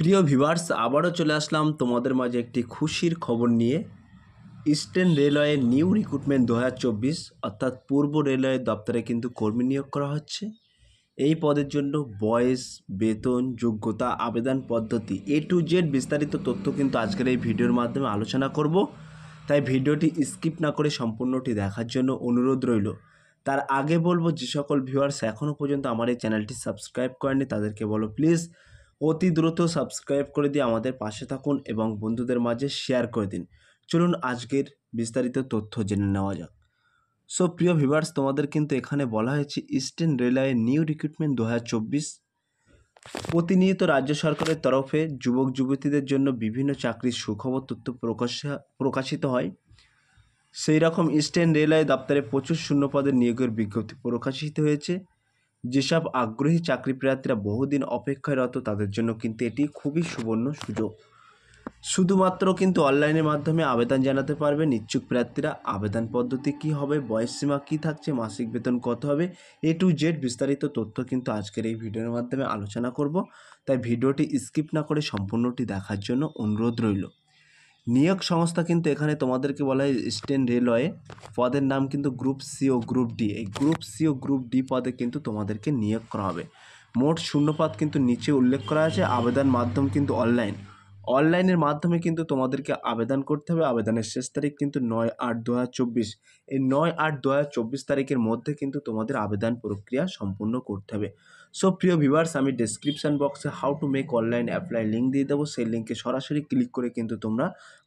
প্রিয় ভিউয়ার্স, আবারও চলে আসলাম তোমাদের মাঝে একটি খুশির খবর নিয়ে। ইস্টার্ন রেলওয়ে নিউ রিক্রুটমেন্ট 2024 অর্থাৎ পূর্ব রেলওয়ে দপ্তরে কিন্তু কর্মী নিয়োগ করা হচ্ছে। এই পদের জন্য বয়স, বেতন, যোগ্যতা, আবেদন পদ্ধতি A to Z বিস্তারিত তথ্য কিন্তু আজকের এই ভিডিওর মাধ্যমে আলোচনা করব। তাই ভিডিওটি স্কিপ না করে সম্পূর্ণটি দেখার জন্য অনুরোধ রইল। তার আগে বলবো, যে সকল ভিউয়ার্স এখনও পর্যন্ত আমার এই চ্যানেলটি সাবস্ক্রাইব করেনি তাদেরকে বলো প্লিজ অতি দ্রুত সাবস্ক্রাইব করে দিয়ে আমাদের পাশে থাকুন এবং বন্ধুদের মাঝে শেয়ার করে দিন। চলুন আজকের বিস্তারিত তথ্য জেনে নেওয়া যাক। সো প্রিয় ভিউয়ার্স, তোমাদের কিন্তু এখানে বলা হয়েছে ইস্টার্ন রেলওয়ে নিউ রিক্রুটমেন্ট 2024। প্রতিনিয়ত রাজ্য সরকারের তরফে যুবক যুবতীদের জন্য বিভিন্ন চাকরির সুখবর তথ্য প্রকাশিত হয়। সেই রকম ইস্টার্ন রেলওয়ে দপ্তরে প্রচুর শূন্যপদের নিয়োগের বিজ্ঞপ্তি প্রকাশিত হয়েছে। যেসব আগ্রহী চাকরি প্রার্থীরা বহুদিন অপেক্ষায় রত তাদের জন্য কিন্তু এটি খুবই সুবর্ণ সুযোগ। শুধুমাত্র কিন্তু অনলাইনের মাধ্যমে আবেদন জানাতে পারবেন ইচ্ছুক প্রার্থীরা। আবেদন পদ্ধতি কী হবে, বয়সসীমা কী থাকছে, মাসিক বেতন কত হবে, A to Z বিস্তারিত তথ্য কিন্তু আজকের এই ভিডিওর মাধ্যমে আলোচনা করব। তাই ভিডিওটি স্কিপ না করে সম্পূর্ণটি দেখার জন্য অনুরোধ রইল। নিয়োগ সংস্থা কিন্তু এখানে তোমাদেরকে বলা হয় ইস্টার্ন রেলওয়ে। পদের নাম কিন্তু গ্রুপ সি ও গ্রুপ ডি। এই গ্রুপ সি ও গ্রুপ ডি পদে কিন্তু তোমাদেরকে নিয়োগ করা হবে। মোট শূন্যপদ কিন্তু নিচে উল্লেখ করা আছে। আবেদন মাধ্যম কিন্তু অনলাইনের মাধ্যমে কিন্তু তোমাদেরকে আবেদন করতে হবে। আবেদনের শেষ তারিখ কিন্তু 9/8/2024। এই 9/8/2024 তারিখের মধ্যে কিন্তু তোমাদের আবেদন প্রক্রিয়া সম্পূর্ণ করতে হবে। সো প্রিয় ভিউয়ার্স, আমি ডেসক্রিপশন বক্সে how to make online apply link দিয়ে দেবো। সেই লিঙ্কে সরাসরি ক্লিক করে কিন্তু তোমরা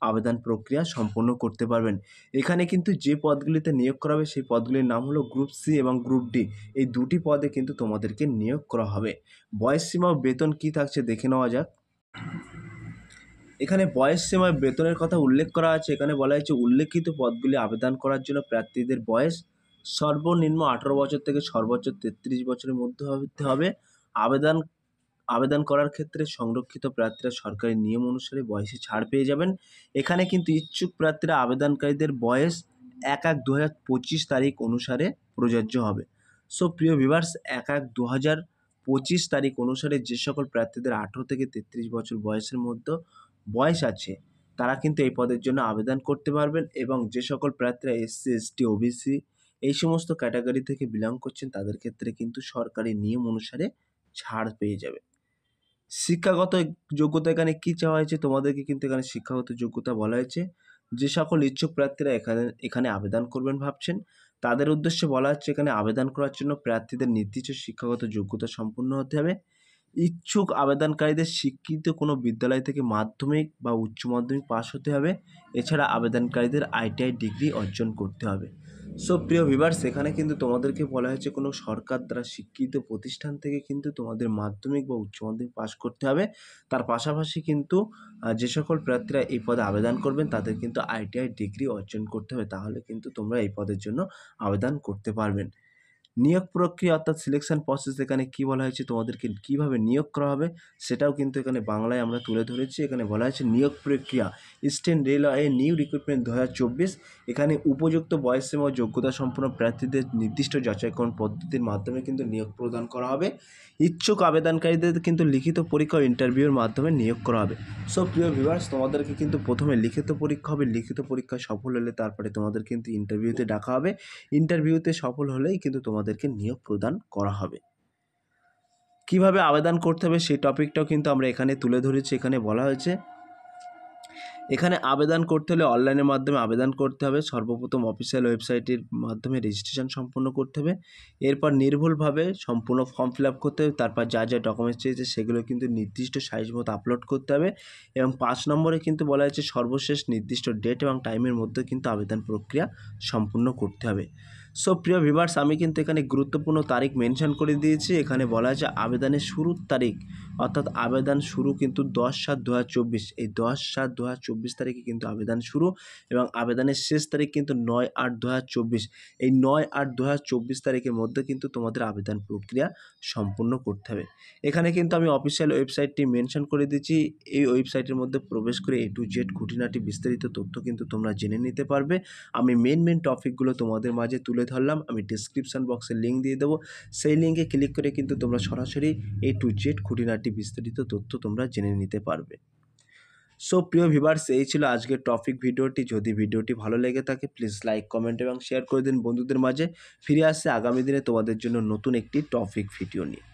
আবেদন প্রক্রিয়া সম্পূর্ণ করতে পারবেন। এখানে কিন্তু যে পদগুলিতে নিয়োগ করা হবে সেই পদগুলির নাম হলো গ্রুপ সি এবং গ্রুপ ডি। এই দুটি পদে কিন্তু তোমাদেরকে নিয়োগ করা হবে। বয়সসীমা ও বেতন কী থাকছে দেখে নেওয়া যাক। এখানে বয়সসীমা বেতনের কথা উল্লেখ করা আছে। এখানে বলা হয়েছে উল্লেখিত পদগুলি আবেদন করার জন্য প্রার্থীদের বয়স সর্বনিম্ন 18 বছর থেকে সর্বোচ্চ 33 বছরের মধ্যে হতে হবে। আবেদন করার ক্ষেত্রে সংরক্ষিত প্রার্থীরা সরকারি নিয়ম অনুসারে বয়সে ছাড় পেয়ে যাবেন। এখানে কিন্তু ইচ্ছুক প্রার্থীরা আবেদনকারীদের বয়স 1/1/2025 তারিখ অনুসারে প্রযোজ্য হবে। সো প্রিয় ভিউয়ার্স, 1/1/2025 তারিখ অনুসারে যে সকল প্রার্থীদের 18 থেকে 33 বছর বয়সের মধ্যে বয়স আছে তারা কিন্তু এই পদের জন্য আবেদন করতে পারবেন। এবং যে সকল প্রার্থীরা SC ST OBC এই সমস্ত ক্যাটাগরি থেকে বিলং করছেন তাদের ক্ষেত্রে কিন্তু সরকারি নিয়ম অনুসারে ছাড় পেয়ে যাবে। শিক্ষাগত যোগ্যতা এখানে কী চাওয়া হয়েছে, তোমাদেরকে কিন্তু এখানে শিক্ষাগত যোগ্যতা বলা হয়েছে। যে সকল ইচ্ছুক প্রার্থীরা এখানে আবেদন করবেন ভাবছেন তাদের উদ্দেশ্যে বলা হচ্ছে এখানে আবেদন করার জন্য প্রার্থীদের নির্দিষ্ট শিক্ষাগত যোগ্যতা সম্পন্ন হতে হবে। ইচ্ছুক আবেদনকারীদের শিক্ষিত কোনো বিদ্যালয় থেকে মাধ্যমিক বা উচ্চ মাধ্যমিক পাশ হতে হবে। এছাড়া আবেদনকারীদের ITI ডিগ্রি অর্জন করতে হবে। সো প্রিয় ভিউয়ার্স, এখানে কিন্তু তোমাদেরকে বলা হয়েছে কোনো সরকার দ্বারা স্বীকৃত প্রতিষ্ঠান থেকে কিন্তু তোমাদের মাধ্যমিক বা উচ্চ মাধ্যমিক পাশ করতে হবে। তার পাশাপাশি কিন্তু যে সকল প্রার্থীরা এই পদে আবেদন করবেন তাদের কিন্তু ITI ডিগ্রি অর্জন করতে হবে। তাহলে কিন্তু তোমরা এই পদের জন্য আবেদন করতে পারবেন। নিয়োগ প্রক্রিয়া অর্থাৎ সিলেকশন প্রসেস এখানে কী বলা হয়েছে, তোমাদেরকে কীভাবে নিয়োগ করা হবে সেটাও কিন্তু এখানে বাংলায় আমরা তুলে ধরেছি। এখানে বলা হয়েছে নিয়োগ প্রক্রিয়া ইস্টার্ন রেলওয়ে নিউ রিক্রুটমেন্ট 2024। এখানে উপযুক্ত বয়সসীমা ও যোগ্যতা সম্পন্ন প্রার্থীদের নির্দিষ্ট যাচাইকরণ পদ্ধতির মাধ্যমে কিন্তু নিয়োগ প্রদান করা হবে। ইচ্ছুক আবেদনকারীদের কিন্তু লিখিত পরীক্ষা ও ইন্টারভিউর মাধ্যমে নিয়োগ করা হবে। সো প্রিয় ভিউয়ার্স, তোমাদেরকে কিন্তু প্রথমে লিখিত পরীক্ষা হবে। লিখিত পরীক্ষায় সফল হলে তারপরে তোমাদের কিন্তু ইন্টারভিউতে ডাকা হবে। ইন্টারভিউতে সফল হলেই কিন্তু তোমাদেরকে নিয়োগ প্রদান করা হবে। কিভাবে আবেদন করতে হবে সেই টপিকটাও কিন্তু আমরা এখানে তুলে ধরেছি। এখানে বলা হয়েছে এখানে আবেদন করতে হলে অনলাইনের মাধ্যমে আবেদন করতে হবে। সর্বপ্রথম অফিসিয়াল ওয়েবসাইটের মাধ্যমে রেজিস্ট্রেশন সম্পূর্ণ করতে হবে। এরপর নির্ভুলভাবে সম্পূর্ণ ফর্ম ফিল আপ করতে হবে। তারপর যা যা ডকুমেন্টস চেয়েছে সেগুলো কিন্তু নির্দিষ্ট সাইজ মতো আপলোড করতে হবে। এবং 5 নম্বরে কিন্তু বলা হয়েছে সর্বশেষ নির্দিষ্ট ডেট এবং টাইমের মধ্যে কিন্তু আবেদন প্রক্রিয়া সম্পূর্ণ করতে হবে। সো প্রিয় ভিউয়ার্স, আমি কিন্তু এখানে গুরুত্বপূর্ণ তারিখ মেনশন করে দিয়েছি। এখানে বলা আছে আবেদনের শুরুর তারিখ অর্থাৎ আবেদন শুরু কিন্তু 10/7/2024। এই 10/7/2024 তারিখে কিন্তু আবেদন শুরু এবং আবেদনের শেষ তারিখ কিন্তু 9/8/2024। এই 9/8/2024 তারিখের মধ্যে কিন্তু তোমাদের আবেদন প্রক্রিয়া সম্পূর্ণ করতে হবে। এখানে কিন্তু আমি অফিসিয়াল ওয়েবসাইটটি মেনশন করে দিচ্ছি। এই ওয়েবসাইটের মধ্যে প্রবেশ করে A to Z খুঁটিনাটি বিস্তারিত তথ্য কিন্তু তোমরা জেনে নিতে পারবে। আমি মেন টপিকগুলো তোমাদের মাঝে তুলে ধরলাম। আমি ডিসক্রিপশন বক্সে লিঙ্ক দিয়ে দেবো। সেই লিঙ্কে ক্লিক করে কিন্তু তোমরা সরাসরি A to Z খুঁটিনাটি একটি বিস্তারিত তথ্য তোমরা জেনে নিতে পারবে। সো প্রিয় ভিউয়ার্স, এই ছিল আজকের টপিক ভিডিওটি। যদি ভিডিওটি ভালো লেগে থাকে প্লিজ লাইক, কমেন্ট এবং শেয়ার করে দিন বন্ধুদের মাঝে। ফিরে আসছে আগামী দিনে তোমাদের জন্য নতুন একটি টপিক ভিডিও নিয়ে।